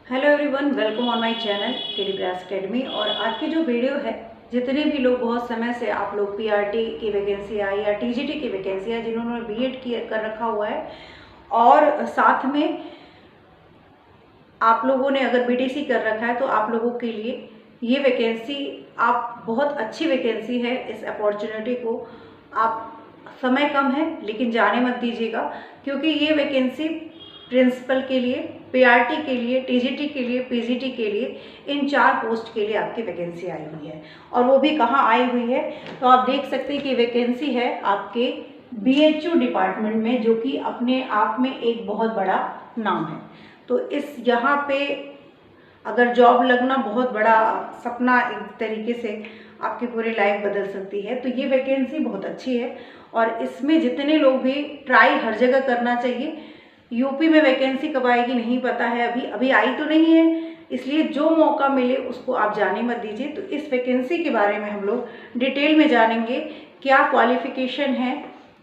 Hello everyone, welcome on my channel KD brass academy. और आज की जो वीडियो है, जितने भी लोग बहुत समय से आप लोग पीआरटी की वैकेंसी आई या टीजीटी की वैकेंसी है, जिन्होंने बीएड कर रखा हुआ है और साथ में आप लोगों ने अगर बीटीसी कर रखा है, तो आप लोगों के लिए ये वैकेंसी आप बहुत अच्छी वैकेंसी है। इस अपॉर्चुनिटी को आप, समय कम है लेकिन जाने मत दीजिएगा, क्योंकि ये वैकेंसी प्रिंसिपल के लिए, पीआरटी के लिए, टीजीटी के लिए, पीजीटी के लिए, इन 4 पोस्ट के लिए आपकी वैकेंसी आई हुई है। और वो भी कहाँ आई हुई है, तो आप देख सकते हैं कि वैकेंसी है आपके बीएचयू डिपार्टमेंट में, जो कि अपने आप में एक बहुत बड़ा नाम है। तो इस यहाँ पे अगर जॉब लगना बहुत बड़ा सपना, एक तरीके से आपकी पूरी लाइफ बदल सकती है। तो ये वैकेंसी बहुत अच्छी है और इसमें जितने लोग भी ट्राई हर जगह करना चाहिए। यूपी में वैकेंसी कब आएगी नहीं पता है, अभी आई तो नहीं है, इसलिए जो मौका मिले उसको आप जाने मत दीजिए। तो इस वैकेंसी के बारे में हम लोग डिटेल में जानेंगे, क्या क्वालिफिकेशन है,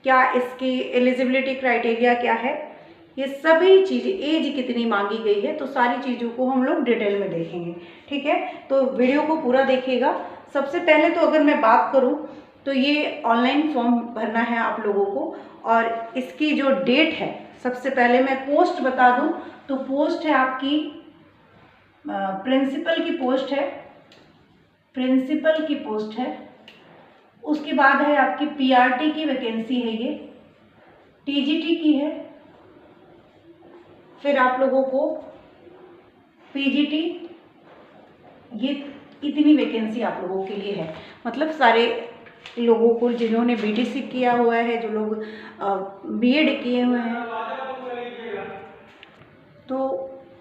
क्या इसकी एलिजिबिलिटी क्राइटेरिया क्या है, ये सभी चीज़ें, एज कितनी मांगी गई है, तो सारी चीज़ों को हम लोग डिटेल में देखेंगे। ठीक है, तो वीडियो को पूरा देखिएगा। सबसे पहले तो अगर मैं बात करूं, तो ये ऑनलाइन फॉर्म भरना है आप लोगों को, और इसकी जो डेट है, सबसे पहले मैं पोस्ट बता दूं, तो पोस्ट है आपकी प्रिंसिपल की पोस्ट है, प्रिंसिपल की पोस्ट है। उसके बाद है आपकी पीआरटी की वैकेंसी है, ये टीजीटी की है, फिर आप लोगों को पीजीटी, ये इतनी वैकेंसी आप लोगों के लिए है। मतलब सारे लोगों को जिन्होंने बीटीसी किया हुआ है, जो लोग बीएड किए हुए हैं, तो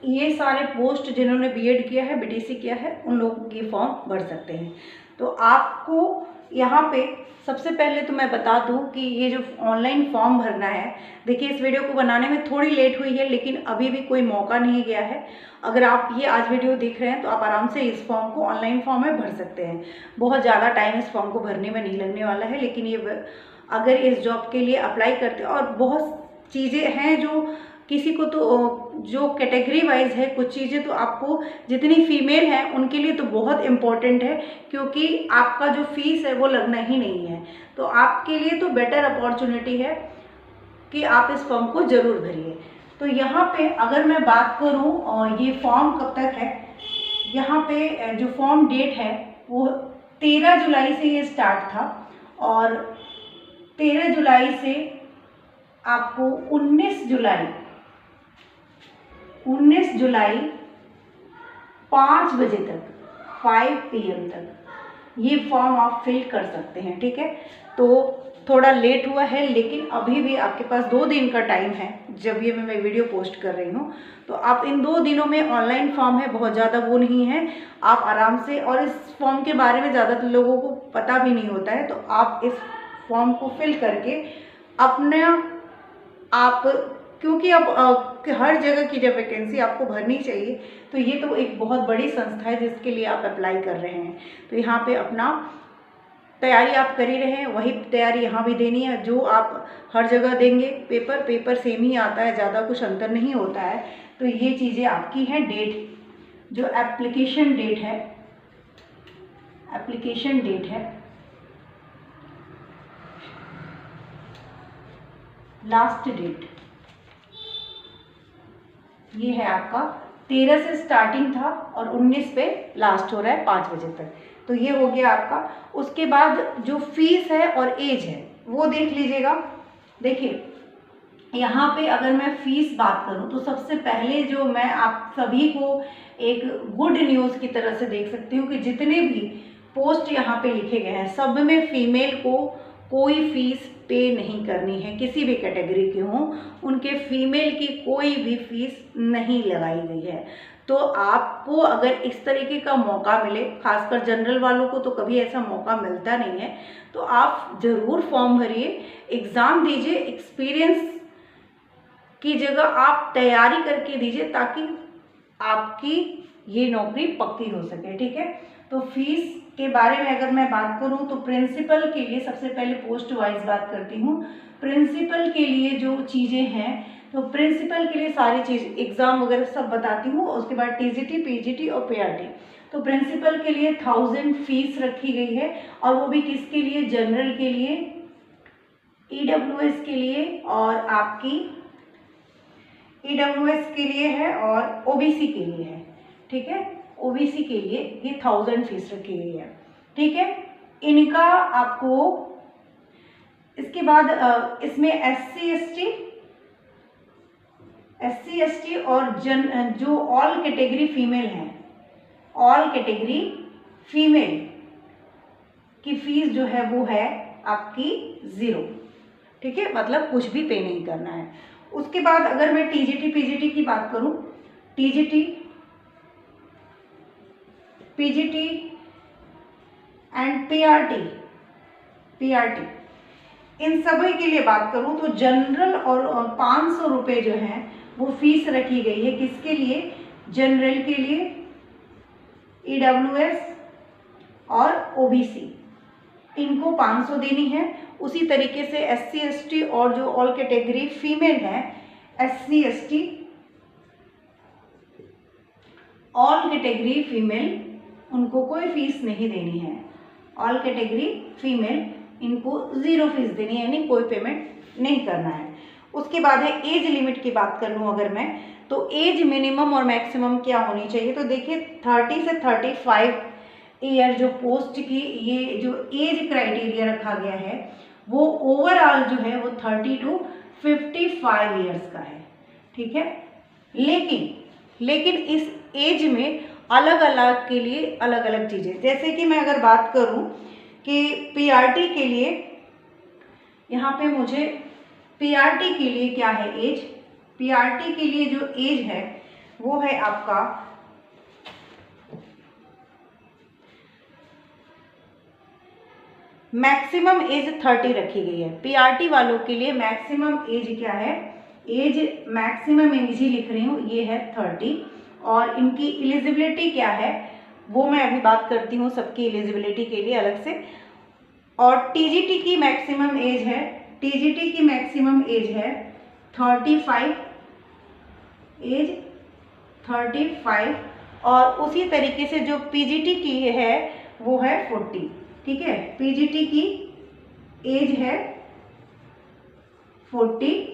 ये सारे पोस्ट जिन्होंने बीएड किया है, बीटीसी किया है, उन लोग ये फॉर्म भर सकते हैं। तो आपको यहाँ पे सबसे पहले तो मैं बता दूं कि ये जो ऑनलाइन फॉर्म भरना है, देखिए इस वीडियो को बनाने में थोड़ी लेट हुई है, लेकिन अभी भी कोई मौका नहीं गया है। अगर आप ये आज वीडियो देख रहे हैं तो आप आराम से इस फॉर्म को, ऑनलाइन फॉर्म में भर सकते हैं। बहुत ज़्यादा टाइम इस फॉर्म को भरने में नहीं लगने वाला है, लेकिन ये अगर इस जॉब के लिए अप्लाई करते हैं, और बहुत चीज़ें हैं जो किसी को, तो जो कैटेगरी वाइज है, कुछ चीज़ें तो आपको, जितनी फीमेल हैं उनके लिए तो बहुत इम्पॉर्टेंट है, क्योंकि आपका जो फीस है वो लगना ही नहीं है। तो आपके लिए तो बेटर अपॉर्चुनिटी है कि आप इस फॉर्म को ज़रूर भरिए। तो यहाँ पे अगर मैं बात करूँ और ये फॉर्म कब तक है, यहाँ पे जो फॉर्म डेट है वो 13 जुलाई से ये स्टार्ट था, और 13 जुलाई से आपको 19 जुलाई 5 बजे तक, 5 PM तक ये फॉर्म आप फिल कर सकते हैं। ठीक है, तो थोड़ा लेट हुआ है, लेकिन अभी भी आपके पास 2 दिन का टाइम है। जब ये मैं वीडियो पोस्ट कर रही हूँ, तो आप इन 2 दिनों में, ऑनलाइन फॉर्म है, बहुत ज़्यादा वो नहीं है, आप आराम से, और इस फॉर्म के बारे में ज़्यादातर लोगों को पता भी नहीं होता है, तो आप इस फॉर्म को फिल करके अपना, आप, क्योंकि अब हर जगह की जब वैकेंसी आपको भरनी चाहिए, तो ये तो एक बहुत बड़ी संस्था है जिसके लिए आप अप्लाई कर रहे हैं। तो यहाँ पे अपना तैयारी आप कर ही रहे हैं, वही तैयारी यहाँ भी देनी है जो आप हर जगह देंगे। पेपर सेम ही आता है, ज़्यादा कुछ अंतर नहीं होता है। तो ये चीज़ें आपकी हैं। डेट, जो एप्लीकेशन डेट है, एप्लीकेशन डेट है, लास्ट डेट ये है आपका 13 से स्टार्टिंग था और 19 पे लास्ट हो रहा है, 5 बजे तक। तो ये हो गया आपका। उसके बाद जो फीस है और एज है वो देख लीजिएगा। देखिए यहाँ पे अगर मैं फीस बात करूँ, तो सबसे पहले जो मैं आप सभी को एक गुड न्यूज़ की तरह से देख सकती हूँ कि जितने भी पोस्ट यहाँ पे लिखे गए हैं, सब में फीमेल को कोई फीस पे नहीं करनी है, किसी भी कैटेगरी के हों, उनके फीमेल की कोई भी फीस नहीं लगाई गई है। तो आपको अगर इस तरीके का मौका मिले, खासकर जनरल वालों को तो कभी ऐसा मौका मिलता नहीं है, तो आप ज़रूर फॉर्म भरिए, एग्ज़ाम दीजिए, एक्सपीरियंस की जगह आप तैयारी करके दीजिए, ताकि आपकी ये नौकरी पक्की हो सके। ठीक है, तो फीस के बारे में अगर मैं बात करूं, तो प्रिंसिपल के लिए सबसे पहले पोस्ट वाइज बात करती हूं। प्रिंसिपल के लिए जो चीज़ें हैं, तो प्रिंसिपल के लिए सारी चीज़ एग्ज़ाम वगैरह सब बताती हूँ। उसके बाद टीजीटी, पीजीटी और पीआरटी। तो प्रिंसिपल के लिए 1000 फीस रखी गई है, और वो भी किसके लिए? जनरल के लिए, ईडब्ल्यूएस के लिए, और आपकी ईडब्ल्यूएस के लिए है और ओबीसी के लिए है। ठीक है, ओबीसी के लिए ये 1000 फीस रखी गई है। ठीक है, इनका आपको इसके बाद इसमें एससी एसटी और जो ऑल कैटेगरी फीमेल हैं, ऑल कैटेगरी फीमेल की फीस जो है वो है आपकी 0। ठीक है, मतलब कुछ भी पे नहीं करना है। उसके बाद अगर मैं टीजीटी पीजीटी की बात करूं, टीजीटी पीजीटी एंड पीआरटी इन सभी के लिए बात करूं तो जनरल और 500 रुपये जो है वो फीस रखी गई है। किसके लिए? जनरल के लिए, ईडब्ल्यूएस और ओबीसी, इनको 500 देनी है। उसी तरीके से एससी एसटी और जो ऑल कैटेगरी फीमेल है, SC ST all category female, उनको कोई फीस नहीं देनी है। ऑल कैटेगरी फीमेल, इनको 0 फीस देनी है, यानी कोई पेमेंट नहीं करना है। उसके बाद है एज लिमिट की बात कर लूँ अगर मैं, तो एज मिनिमम और मैक्सिमम क्या होनी चाहिए? तो देखिए 30 से 35 ईयर जो पोस्ट की ये जो एज क्राइटेरिया रखा गया है वो ओवरऑल जो है वो 30 to 55 ईयर्स का है। ठीक है, लेकिन इस एज में अलग अलग के लिए अलग अलग चीज़ें, जैसे कि मैं अगर बात करूं कि पीआरटी के लिए, यहाँ पे मुझे पीआरटी के लिए क्या है एज? पीआरटी के लिए जो एज है वो है आपका मैक्सिमम एज 30 रखी गई है। पीआरटी वालों के लिए मैक्सिमम एज क्या है? एज मैक्सिमम एज ही लिख रही हूँ, ये है 30। और इनकी एलिजिबिलिटी क्या है वो मैं अभी बात करती हूँ सबकी एलिजिबिलिटी के लिए अलग से। और टीजीटी की मैक्सिमम एज है, टीजीटी की मैक्सिमम एज है 35 एज 35। और उसी तरीके से जो पीजीटी की है वो है 40। ठीक है, पीजीटी की एज है 40।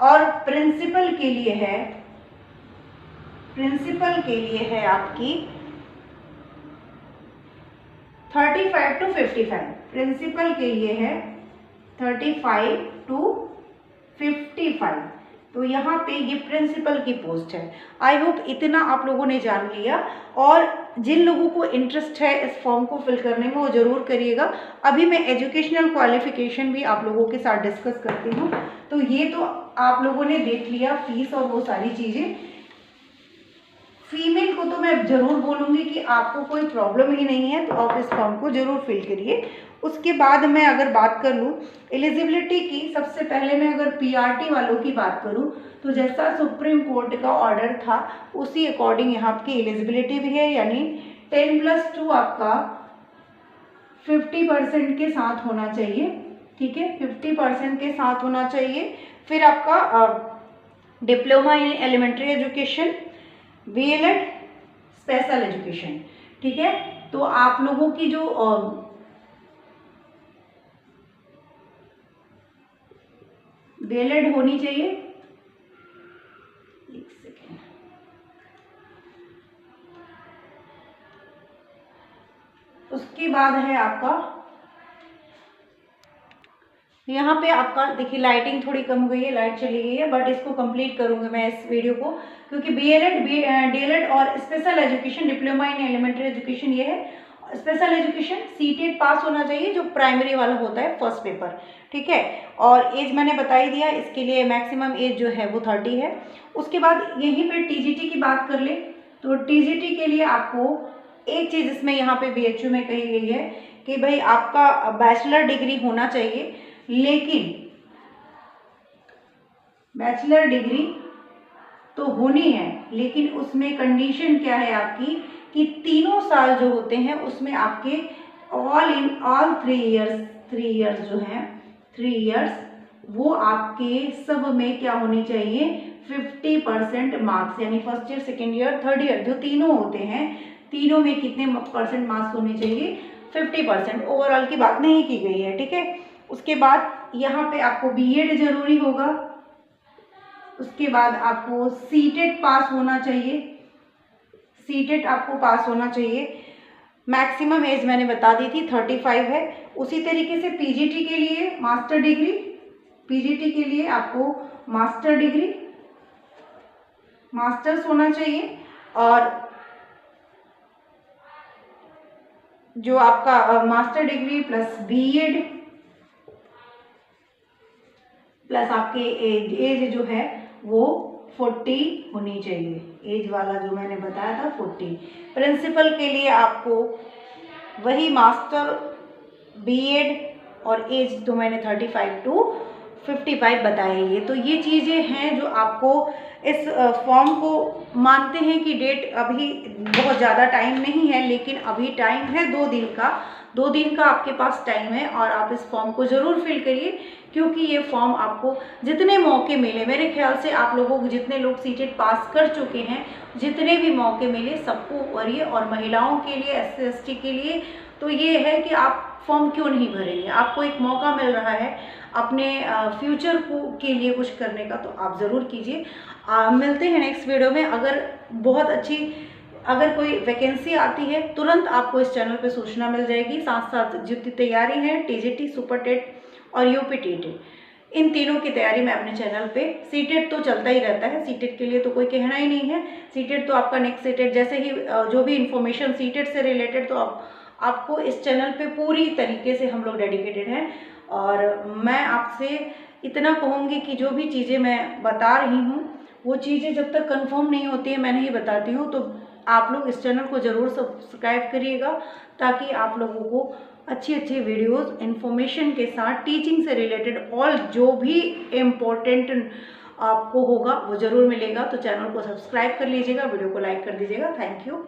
और प्रिंसिपल के लिए है आपकी 35 to 55। प्रिंसिपल के लिए है 35 to 55। तो यहाँ पे ये प्रिंसिपल की पोस्ट है। आई होप इतना आप लोगों ने जान लिया, और जिन लोगों को इंटरेस्ट है इस फॉर्म को फिल करने में वो ज़रूर करिएगा। अभी मैं एजुकेशनल क्वालिफिकेशन भी आप लोगों के साथ डिस्कस करती हूँ। तो ये तो आप लोगों ने देख लिया फीस और वो सारी चीज़ें। फीमेल को तो मैं ज़रूर बोलूँगी कि आपको कोई प्रॉब्लम ही नहीं है तो आप इस फॉर्म को ज़रूर फिल करिए। उसके बाद मैं अगर बात कर लूँ एलिजिबिलिटी की, सबसे पहले मैं अगर पीआरटी वालों की बात करूँ तो जैसा सुप्रीम कोर्ट का ऑर्डर था उसी अकॉर्डिंग यहाँ की एलिजिबिलिटी भी है, यानी 10+2 आपका 50% के साथ होना चाहिए। ठीक है, 50% के साथ होना चाहिए। फिर आपका diploma in elementary education, BElEd, special education. ठीक है, तो आप लोगों की जो बीएलएड होनी चाहिए, एक सेकेंड, उसके बाद है आपका यहाँ पे आपका देखिए लाइटिंग थोड़ी कम हो गई है, लाइट चली गई है, बट इसको कंप्लीट करूँगी मैं इस वीडियो को, क्योंकि बीएलएड, डीएलएड और special education, diploma in elementary education ये है। स्पेशल एजुकेशन सीटेट पास होना चाहिए जो प्राइमरी वाला होता है फर्स्ट पेपर। ठीक है, और एज मैंने बता ही दिया, इसके लिए मैक्सिमम एज जो है वो 30 है। उसके बाद यहीं पे टीजीटी की बात कर ले तो टीजीटी के लिए आपको एक चीज़ इसमें यहाँ पे बीएचयू में कही गई है कि भाई आपका बैचलर डिग्री होना चाहिए, लेकिन बैचलर डिग्री तो होनी है, लेकिन उसमें कंडीशन क्या है आपकी कि 3 साल जो होते हैं उसमें आपके ऑल 3 इयर्स जो हैं 3 इयर्स वो आपके सब में क्या होनी चाहिए, 50% मार्क्स, यानी first year, second year, third year जो तीनों होते हैं, तीनों में कितने परसेंट मार्क्स होने चाहिए, 50%। ओवरऑल की बात नहीं की गई है, ठीक है। उसके बाद यहाँ पे आपको बीएड जरूरी होगा। उसके बाद आपको सीटेट पास होना चाहिए, सीटेट आपको पास होना चाहिए। मैक्सिमम एज मैंने बता दी थी 35 है। उसी तरीके से पीजीटी के लिए मास्टर डिग्री, पीजीटी के लिए आपको मास्टर डिग्री, मास्टर्स होना चाहिए। और जो आपका master degree plus BEd plus आपके एज जो है वो 40 होनी चाहिए। एज वाला जो मैंने बताया था 40। प्रिंसिपल के लिए आपको वही मास्टर, बीएड और एज तो मैंने 35 टू 55 बताया। ये चीज़ें हैं जो आपको इस फॉर्म को, मानते हैं कि डेट अभी बहुत ज़्यादा टाइम नहीं है, लेकिन अभी टाइम है 2 दिन का, 2 दिन का आपके पास टाइम है और आप इस फॉर्म को ज़रूर फिल करिए, क्योंकि ये फॉर्म आपको जितने मौके मिले, मेरे ख्याल से आप लोगों को जितने लोग सीटेट पास कर चुके हैं, जितने भी मौके मिले सबको भरिए। और महिलाओं के लिए, SC ST के लिए तो ये है कि आप फॉर्म क्यों नहीं भरेंगे, आपको एक मौका मिल रहा है अपने फ्यूचर को के लिए कुछ करने का, तो आप ज़रूर कीजिए। मिलते हैं नेक्स्ट वीडियो में। अगर कोई वैकेंसी आती है तुरंत आपको इस चैनल पे सूचना मिल जाएगी। साथ साथ जितनी तैयारी है टीजीटी, सुपर टेट और यूपी टेट, इन तीनों की तैयारी मैं अपने चैनल पे, सीटेट तो चलता ही रहता है, सीटेट के लिए तो कोई कहना ही नहीं है। सीटेट तो आपका नेक्स्ट सीटेट जैसे ही जो भी इंफॉर्मेशन सीटेट से रिलेटेड, तो आपको इस चैनल पे पूरी तरीके से हम लोग डेडिकेटेड हैं। और मैं आपसे इतना कहूँगी कि जो भी चीज़ें मैं बता रही हूँ वो चीज़ें जब तक कंफर्म नहीं होती है मैं नहीं बताती हूँ, तो आप लोग इस चैनल को ज़रूर सब्सक्राइब करिएगा, ताकि आप लोगों को अच्छी अच्छी वीडियोस इन्फॉर्मेशन के साथ टीचिंग से रिलेटेड और जो भी इम्पोर्टेंट आपको होगा वो ज़रूर मिलेगा। तो चैनल को सब्सक्राइब कर लीजिएगा, वीडियो को लाइक कर दीजिएगा। Thank you.